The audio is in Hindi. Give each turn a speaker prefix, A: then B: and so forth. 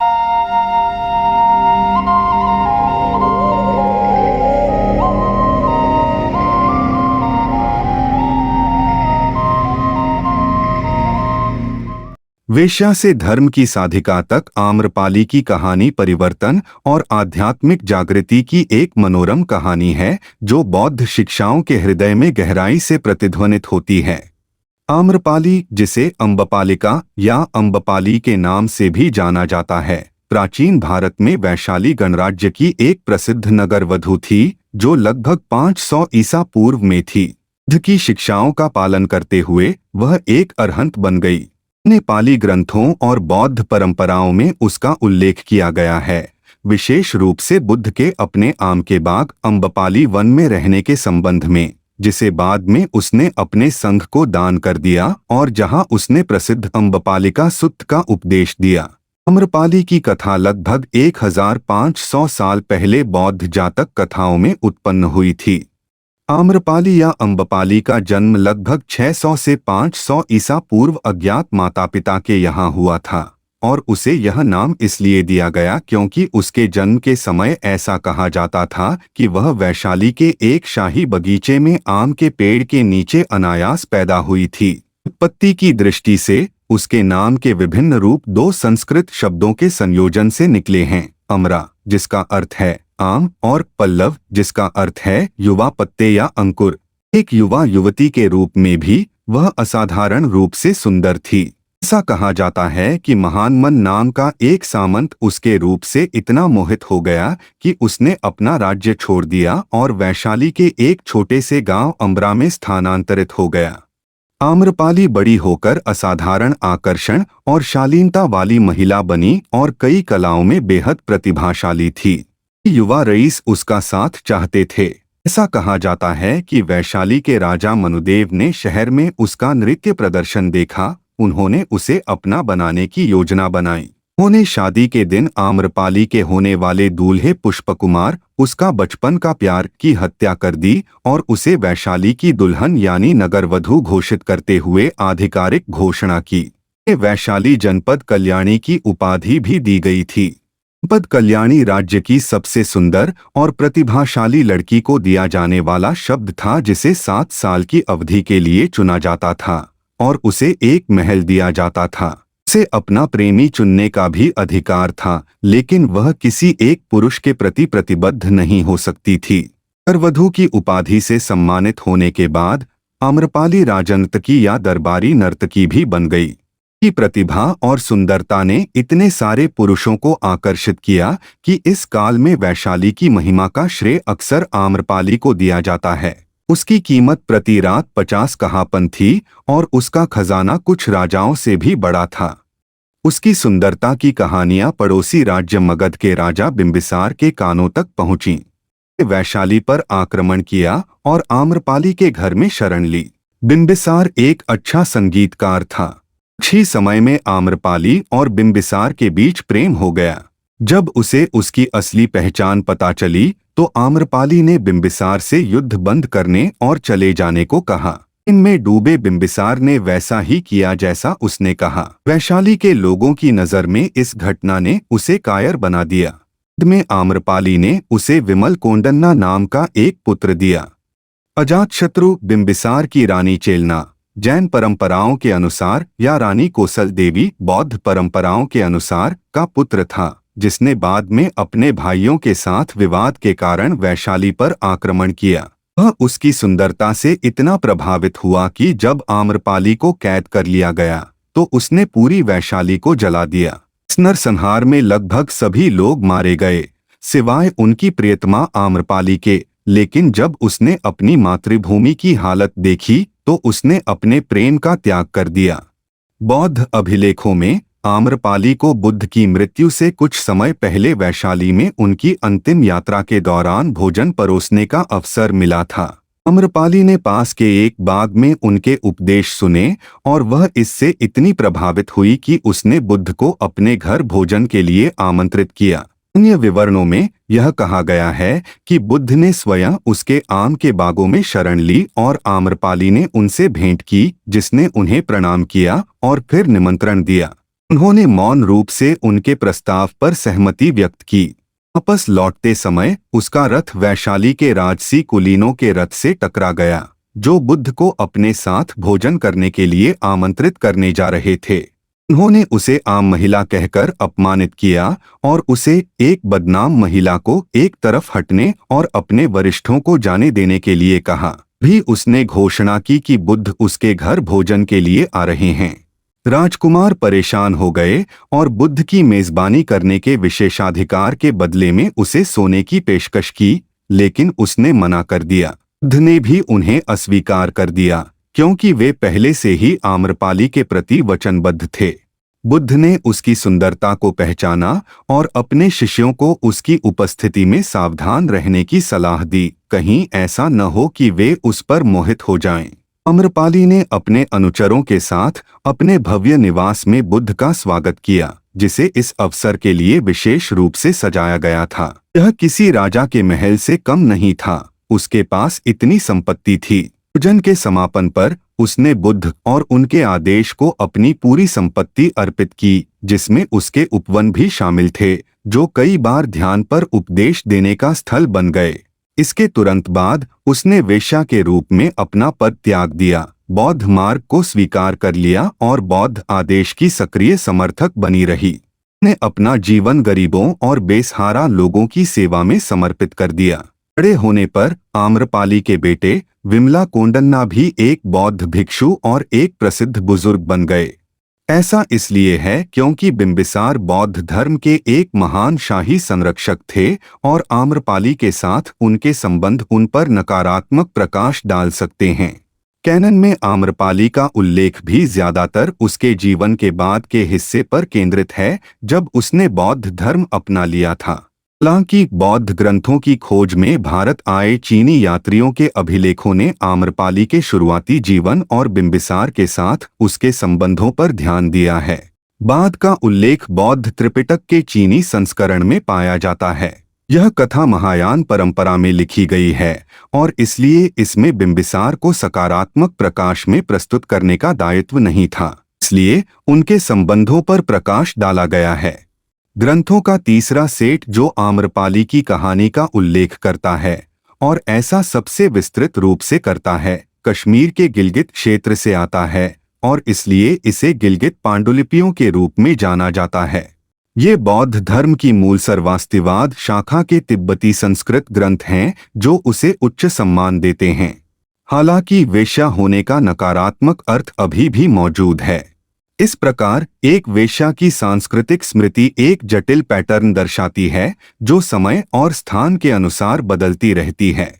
A: वेश्या से धर्म की साधिका तक आम्रपाली की कहानी परिवर्तन और आध्यात्मिक जागृति की एक मनोरम कहानी है जो बौद्ध शिक्षाओं के हृदय में गहराई से प्रतिध्वनित होती है। आम्रपाली, जिसे अम्बपालिका या अम्बपाली के नाम से भी जाना जाता है, प्राचीन भारत में वैशाली गणराज्य की एक प्रसिद्ध नगर वधू थी जो लगभग 500 ईसा पूर्व में थी। बुद्ध की शिक्षाओं का पालन करते हुए वह एक अरहंत बन गई। नेपाली ग्रंथों और बौद्ध परंपराओं में उसका उल्लेख किया गया है, विशेष रूप से बुद्ध के अपने आम के बाग अम्बपाली वन में रहने के संबंध में, जिसे बाद में उसने अपने संघ को दान कर दिया और जहां उसने प्रसिद्ध अम्बपालिका सुत्त का उपदेश दिया। आम्रपाली की कथा लगभग 1500 साल पहले बौद्ध जातक कथाओं में उत्पन्न हुई थी। आम्रपाली या अम्बपाली का जन्म लगभग 600 से 500 ईसा पूर्व अज्ञात माता पिता के यहाँ हुआ था और उसे यह नाम इसलिए दिया गया क्योंकि उसके जन्म के समय ऐसा कहा जाता था कि वह वैशाली के एक शाही बगीचे में आम के पेड़ के नीचे अनायास पैदा हुई थी। उत्पत्ति की दृष्टि से उसके नाम के विभिन्न रूप दो संस्कृत शब्दों के संयोजन से निकले हैं, अमरा जिसका अर्थ है आम और पल्लव जिसका अर्थ है युवा पत्ते या अंकुर। एक युवा युवती के रूप में भी वह असाधारण रूप से सुंदर थी। ऐसा कहा जाता है कि महानमन नाम का एक सामंत उसके रूप से इतना मोहित हो गया कि उसने अपना राज्य छोड़ दिया और वैशाली के एक छोटे से गांव अमरा में स्थानांतरित हो गया। आम्रपाली बड़ी होकर असाधारण आकर्षण और शालीनता वाली महिला बनी और कई कलाओं में बेहद प्रतिभाशाली थी। युवा रईस उसका साथ चाहते थे। ऐसा कहा जाता है कि वैशाली के राजा मनुदेव ने शहर में उसका नृत्य प्रदर्शन देखा। उन्होंने उसे अपना बनाने की योजना बनाई। उन्होंने शादी के दिन आम्रपाली के होने वाले दूल्हे पुष्पकुमार, उसका बचपन का प्यार, की हत्या कर दी और उसे वैशाली की दुल्हन यानी नगरवधू घोषित करते हुए आधिकारिक घोषणा की। वैशाली जनपद कल्याणी की उपाधि भी दी गई थी। जनपद कल्याणी राज्य की सबसे सुंदर और प्रतिभाशाली लड़की को दिया जाने वाला शब्द था जिसे 7 साल की अवधि के लिए चुना जाता था और उसे एक महल दिया जाता था। उसे अपना प्रेमी चुनने का भी अधिकार था, लेकिन वह किसी एक पुरुष के प्रति प्रतिबद्ध नहीं हो सकती थी। नगरवधू की उपाधि से सम्मानित होने के बाद आम्रपाली राजनर्तकी या दरबारी नर्तकी भी बन गई। की प्रतिभा और सुंदरता ने इतने सारे पुरुषों को आकर्षित किया कि इस काल में वैशाली की महिमा का श्रेय अक्सर आम्रपाली को दिया जाता है। उसकी कीमत प्रति रात 50 कहापन थी और उसका खजाना कुछ राजाओं से भी बड़ा था। उसकी सुंदरता की कहानियां पड़ोसी राज्य मगध के राजा बिंबिसार के कानों तक पहुंची। वैशाली पर आक्रमण किया और आम्रपाली के घर में शरण ली। बिंबिसार एक अच्छा संगीतकार था। कुछ ही समय में आम्रपाली और बिंबिसार के बीच प्रेम हो गया। जब उसे उसकी असली पहचान पता चली तो आम्रपाली ने बिंबिसार से युद्ध बंद करने और चले जाने को कहा। इनमें डूबे बिंबिसार ने वैसा ही किया जैसा उसने कहा। वैशाली के लोगों की नजर में इस घटना ने उसे कायर बना दिया। बाद में आम्रपाली ने उसे विमल कोंडन्ना नाम का एक पुत्र दिया। अजातशत्रु बिंबिसार की रानी चेलना जैन परंपराओं के अनुसार या रानी कौशल देवी बौद्ध परंपराओं के अनुसार का पुत्र था, जिसने बाद में अपने भाइयों के साथ विवाद के कारण वैशाली पर आक्रमण किया। वह उसकी सुंदरता से इतना प्रभावित हुआ कि जब आम्रपाली को कैद कर लिया गया तो उसने पूरी वैशाली को जला दिया। इस नरसंहार में लगभग सभी लोग मारे गए सिवाय उनकी प्रियतमा आम्रपाली के, लेकिन जब उसने अपनी मातृभूमि की हालत देखी तो उसने अपने प्रेम का त्याग कर दिया। बौद्ध अभिलेखों में आम्रपाली को बुद्ध की मृत्यु से कुछ समय पहले वैशाली में उनकी अंतिम यात्रा के दौरान भोजन परोसने का अवसर मिला था। आम्रपाली ने पास के एक बाग में उनके उपदेश सुने और वह इससे इतनी प्रभावित हुई कि उसने बुद्ध को अपने घर भोजन के लिए आमंत्रित किया। अन्य विवरणों में यह कहा गया है कि बुद्ध ने स्वयं उसके आम के बागों में शरण ली और आम्रपाली ने उनसे भेंट की, जिसने उन्हें प्रणाम किया और फिर निमंत्रण दिया। उन्होंने मौन रूप से उनके प्रस्ताव पर सहमति व्यक्त की। वापस लौटते समय उसका रथ वैशाली के राजसी कुलीनों के रथ से टकरा गया, जो बुद्ध को अपने साथ भोजन करने के लिए आमंत्रित करने जा रहे थे। उन्होंने उसे आम महिला कहकर अपमानित किया और उसे एक बदनाम महिला को एक तरफ हटने और अपने वरिष्ठों को जाने देने के लिए कहा। भी उसने घोषणा की कि बुद्ध उसके घर भोजन के लिए आ रहे हैं। राजकुमार परेशान हो गए और बुद्ध की मेजबानी करने के विशेषाधिकार के बदले में उसे सोने की पेशकश की, लेकिन उसने मना कर दिया। बुद्ध ने भी उन्हें अस्वीकार कर दिया, क्योंकि वे पहले से ही आम्रपाली के प्रति वचनबद्ध थे। बुद्ध ने उसकी सुंदरता को पहचाना और अपने शिष्यों को उसकी उपस्थिति में सावधान रहने की सलाह दी, कहीं ऐसा न हो कि वे उस पर मोहित हो जाएं। आम्रपाली ने अपने अनुचरों के साथ अपने भव्य निवास में बुद्ध का स्वागत किया, जिसे इस अवसर के लिए विशेष रूप से सजाया गया था। यह किसी राजा के महल से कम नहीं था। उसके पास इतनी संपत्ति थी। भोजन के समापन पर उसने बुद्ध और उनके आदेश को अपनी पूरी संपत्ति अर्पित की, जिसमें उसके उपवन भी शामिल थे, जो कई बार ध्यान पर उपदेश देने का स्थल बन गए। इसके तुरंत बाद उसने वेश्या के रूप में अपना पद त्याग दिया, बौद्ध मार्ग को स्वीकार कर लिया और बौद्ध आदेश की सक्रिय समर्थक बनी रही। उसने अपना जीवन गरीबों और बेसहारा लोगों की सेवा में समर्पित कर दिया। बड़े होने पर आम्रपाली के बेटे विमला कोंडन्ना भी एक बौद्ध भिक्षु और एक प्रसिद्ध बुजुर्ग बन गए। ऐसा इसलिए है क्योंकि बिंबिसार बौद्ध धर्म के एक महान शाही संरक्षक थे और आम्रपाली के साथ उनके संबंध उन पर नकारात्मक प्रकाश डाल सकते हैं। कैनन में आम्रपाली का उल्लेख भी ज्यादातर उसके जीवन के बाद के हिस्से पर केंद्रित है, जब उसने बौद्ध धर्म अपना लिया था। हालांकि बौद्ध ग्रंथों की खोज में भारत आए चीनी यात्रियों के अभिलेखों ने आम्रपाली के शुरुआती जीवन और बिंबिसार के साथ उसके संबंधों पर ध्यान दिया है। बाद का उल्लेख बौद्ध त्रिपिटक के चीनी संस्करण में पाया जाता है। यह कथा महायान परंपरा में लिखी गई है और इसलिए इसमें बिंबिसार को सकारात्मक प्रकाश में प्रस्तुत करने का दायित्व नहीं था, इसलिए उनके संबंधों पर प्रकाश डाला गया है। ग्रंथों का तीसरा सेट जो आम्रपाली की कहानी का उल्लेख करता है और ऐसा सबसे विस्तृत रूप से करता है, कश्मीर के गिलगित क्षेत्र से आता है और इसलिए इसे गिलगित पांडुलिपियों के रूप में जाना जाता है। ये बौद्ध धर्म की मूल सर्वास्तिवाद शाखा के तिब्बती संस्कृत ग्रंथ हैं, जो उसे उच्च सम्मान देते हैं। हालांकि वेश्या होने का नकारात्मक अर्थ अभी भी मौजूद है। इस प्रकार एक वेश्या की सांस्कृतिक स्मृति एक जटिल पैटर्न दर्शाती है, जो समय और स्थान के अनुसार बदलती रहती है।